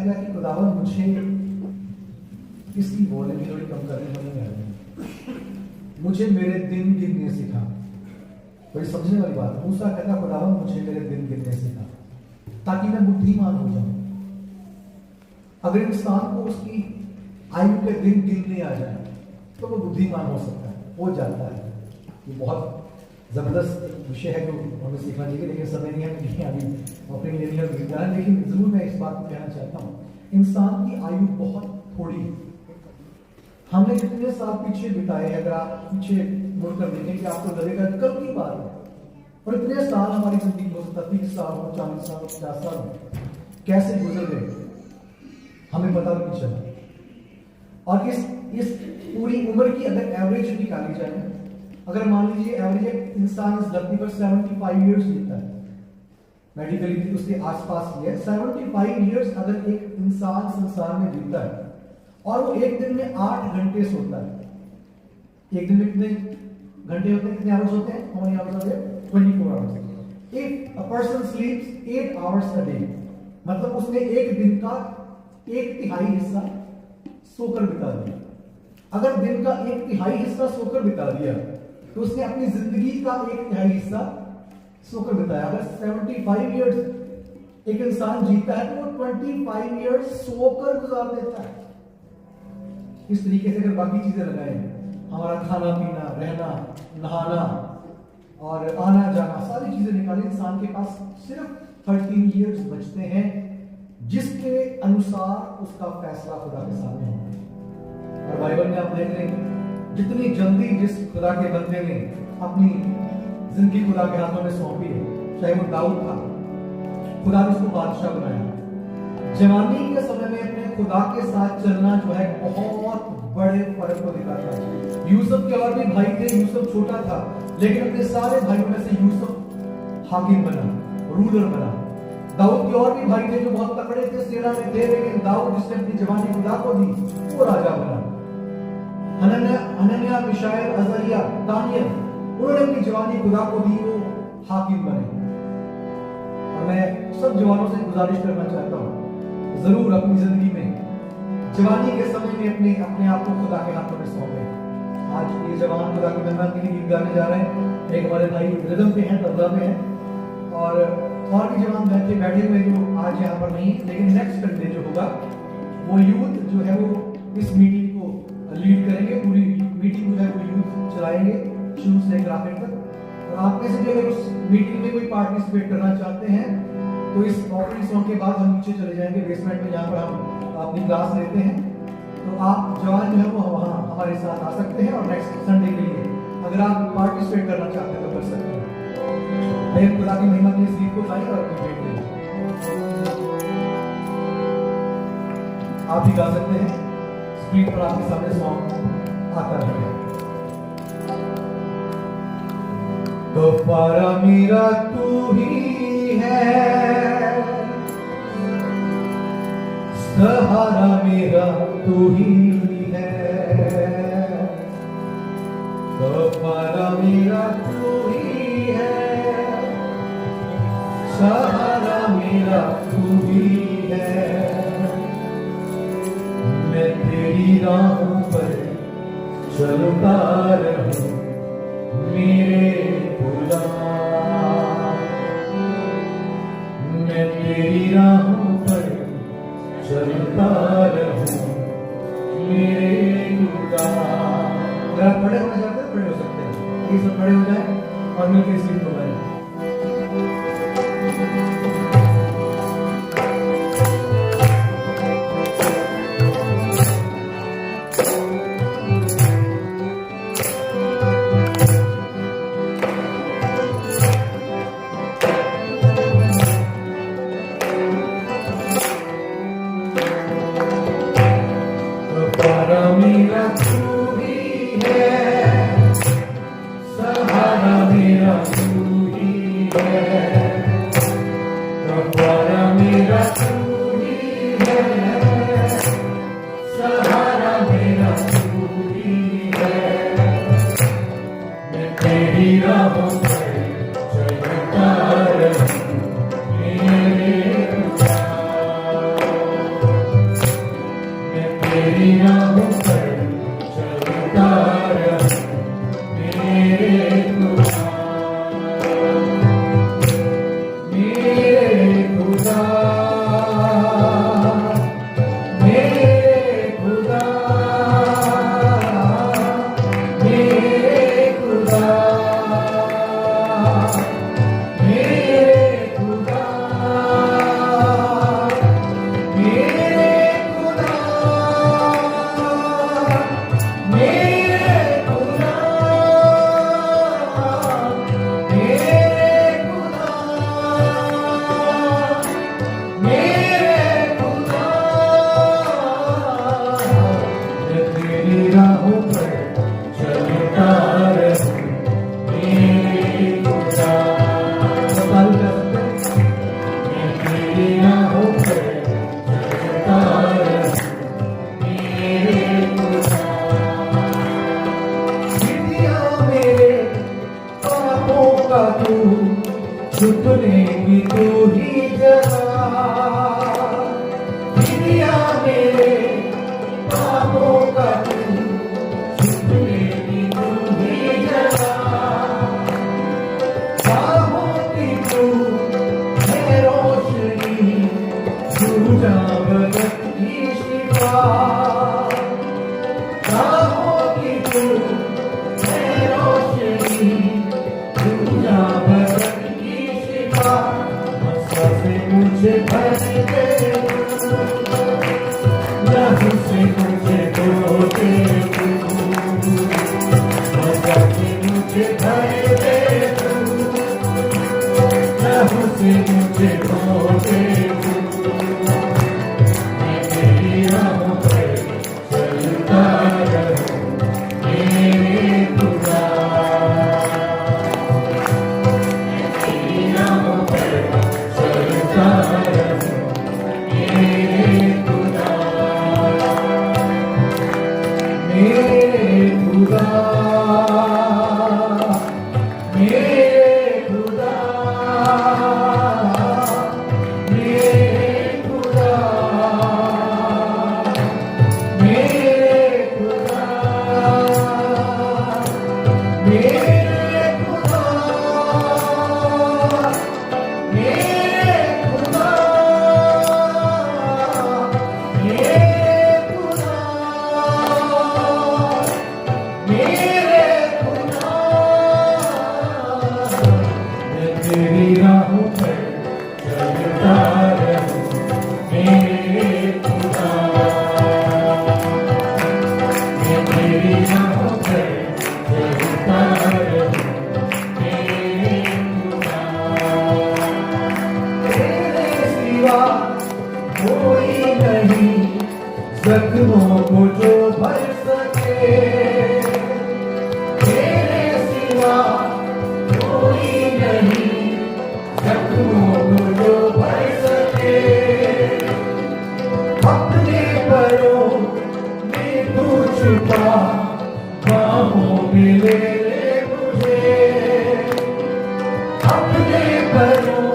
कहेगा कि खुदावन मुझे इसकी बोलने की थोड़ी कम करने समझ में आ रही, मुझे मेरे दिन गिनने सिखा। बड़ी समझने वाली बात है। मूसा कहता खुदावन मुझे मेरे दिन गिनने सिखा ताकि मैं बुद्धिमान हो जाऊं। अगर इंसान को उसकी आयु के दिन गिनने आ जाए तो वो बुद्धिमान हो सकता है, हो जाता है। ये बहुत जबरदस्त विषय है जो हमें सीखना चाहिए, लेकिन समय नहीं है अभी अपने लिए नहीं है। लेकिन जरूर मैं इस बात को कहना चाहता हूँ, इंसान की आयु बहुत थोड़ी है। हमने जितने साल पीछे बिताए, अगर आप पीछे मुड़कर देखें कि आपको लगेगा कल की बात है, और इतने साल हमारी जिंदगी हो सकता 30 साल हो, 40 साल हो, 50 साल हो, कैसे गुजर गए हमें पता भी नहीं चला। और इस पूरी उम्र की अगर एवरेज निकाली जाए, अगर मान लीजिए एवरेज इंसान इस धरती पर 75 ईयर्स जीता है, मेडिकली भी उसके आसपास ही है, 75 ईयर्स अगर एक इंसान संसार में जीता है और वो एक दिन में 8 घंटे सोता है, एक दिन में कितने घंटे होते हैं, कितने आवर्स होते हैं, how many hours are there? 24 hours. If a person sleeps 8 hours a day, मतलब उसने एक दिन का 1/3 हिस्सा सोकर बिता दिया। अगर दिन का 1/3 हिस्सा सोकर बिता दिया तो उसने अपनी जिंदगी का 1/3 हिस्सा सोकर बिताया। अगर 75 ईयर्स एक इंसान जीता है तो वो 25 ईयर्स सोकर गुजार देता है। इस तरीके से अगर बाकी चीजें लगाएं, हमारा खाना पीना, रहना, नहाना और आना जाना, सारी चीजें निकालें, इंसान के पास सिर्फ 13 ईयर्स बचते हैं, जिसके अनुसार उसका फैसला खुदा के सामने होगा। और बाइबल में आप देख रहे हैं जितनी जल्दी जिस खुदा के बंदे ने अपनी जिंदगी खुदा के हाथों में सौंपी है, चाहे वो दाऊद था, खुदा ने उसको बादशाह बनाया। जवानी के समय में अपने खुदा के साथ चलना जो है बहुत बड़े फर्क को दिखाता है। यूसुफ के और भी भाई थे, यूसुफ छोटा था, लेकिन अपने सारे भाइयों में से यूसुफ हाकिम बना, रूलर बना। दाऊद के और भी भाई थे जो बहुत तगड़े थे, सेना में थे, लेकिन दाऊद जिसने अपनी जवानी खुदा को दी वो राजा बना। हनन्याह, मिशाएल, अजरिया, दानियल, उन्होंने अपनी जवानी खुदा को दी, वो हाकिम बने। और मैं सब जवानों से गुजारिश करना चाहता हूँ, जरूर अपनी जिंदगी में जवानी के समय में अपने आप को खुदा के हाथों में सौंपें। आज ये जवान खुदा की महिमा के लिए गीत गाने जा रहे हैं। एक हमारे भाई रिदम पे हैं, तबला पे हैं, और भी जवान बैठे हुए जो आज यहाँ पर नहीं, लेकिन नेक्स्ट संडे जो होगा वो यूथ जो है वो इस मीटिंग को लीड करेंगे। पूरी मीटिंग जो है वो यूथ चलाएंगे शुरू से लेकर आखिर तक। और आप में से अगर उस मीटिंग में कोई पार्टिसिपेट करना चाहते हैं तो इस ऑफरिंग सॉन्ग के बाद हम नीचे चले जाएंगे बेसमेंट में, जहाँ पर हम अपनी क्लास लेते हैं। तो आप जवान जो है वो वहाँ हमारे साथ आ सकते हैं, और नेक्स्ट संडे के लिए अगर आप पार्टिसिपेट करना चाहते हैं तो कर सकते हैं। मैं खुदा की महिमा के लिए सीट को लाएं और अपनी भेंट दें। आप भी गा सकते हैं, स्क्रीन पर आपके सामने सॉन्ग आता है। कफारा मेरा तू ही है, सहारा मेरा तू ही है, कफारा मेरा तू ही है, सहारा मेरा तू ही है। मैं तेरी राह पर चलता रहूं मेरे खुदा, मैं तेरी राह पर चलता रहूं मेरे खुदा। अगर आप खड़े होना चाहते हैं खड़े हो सकते हैं, ये सब खड़े हो जाए और मिलकर सीट को लाएं। तेरी राहों पर चलता रहूं मेरे खुदा, मेरे खुदा, मेरे खुदा, मेरे खुदा, मेरे खुदा, मेरे खुदा, मेरे खुदा, मेरे खुदा, मेरे खुदा, मैं तेरी राहों पर चलता रहूं मेरे खुदा। सवाल कर सकते हैं? मैं तेरी राहों पर चलता रहूं मेरे खुदा। विधिया मेरे पापों का तू, छुपने की तू ही जगह। विधिया मेरे पापों का तू, छुपने की तू ही जगह। बाहों की तू है रोशनी, दूजा भगत की शिफा। बाहों की तू है रोशनी, दूजा भगत की शिफा। मसा से मुझे भर दे, लहू से मुझे धो दे, मसा से मुझे भर दे, लहू से मुझे धो दे। मैं तेरी राहों पर चलता रहूं मेरे खुदा, मैं तेरी राहों पर चलता रहूं मेरे खुदा, मेरे खुदा, मेरे खुदा, मेरे खुदा, मेरे खुदा, मेरे खुदा, मेरे खुदा, मेरे खुदा, मेरे खुदा। मैं तेरी राहों पर चलता रहूं मेरे खुदा, मैं तेरी राहों पर चलता रहूं मेरे खुदा। तेरे सिवा कोई नहीं जख्मों को जो भर सके, तेरे सिवा कोई नहीं जख्मों को जो भर सके। अपने परों में तू छुपा, बाहों में ले ले मुझे। अपने परों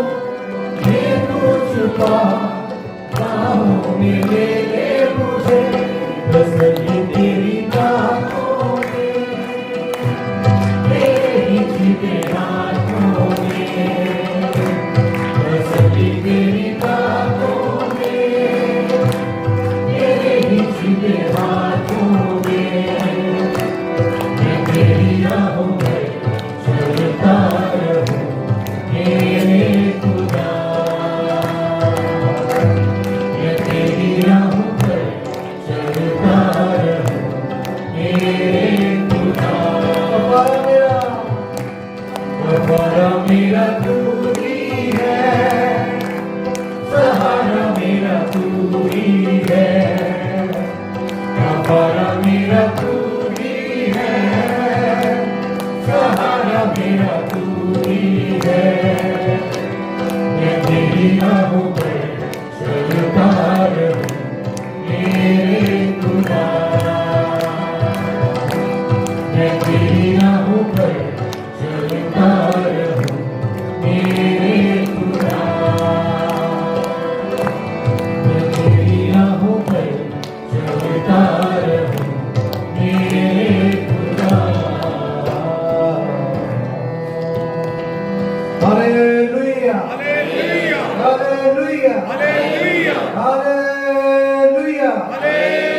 में तू छुपा, बाहों में ले ले मुझे। तसल्ली तेरी बातों में, तेरी छिपे हाथों में। तसल्ली तेरी बातों में, तेरी छिपे हाथों में। मैं तेरी राहों पर चलता रहूं मेरे खुदा, मैं तेरी राहों पर चलता रहूं मेरे खुदा। सहारा मेरा तू ही है, सहारा मेरा तू ही है, सहारा मेरा तू ही है, सहारा मेरा तू ही है। मैं तेरी राहों पर चलता रहूं मेरे खुदा, मैं तेरी राहों पर चलता रहूं मेरे खुदा, मैं तेरी राहों पर चलता hallelujah Hallelujah. Hallelujah Hallelujah. Hallelujah Hallelujah.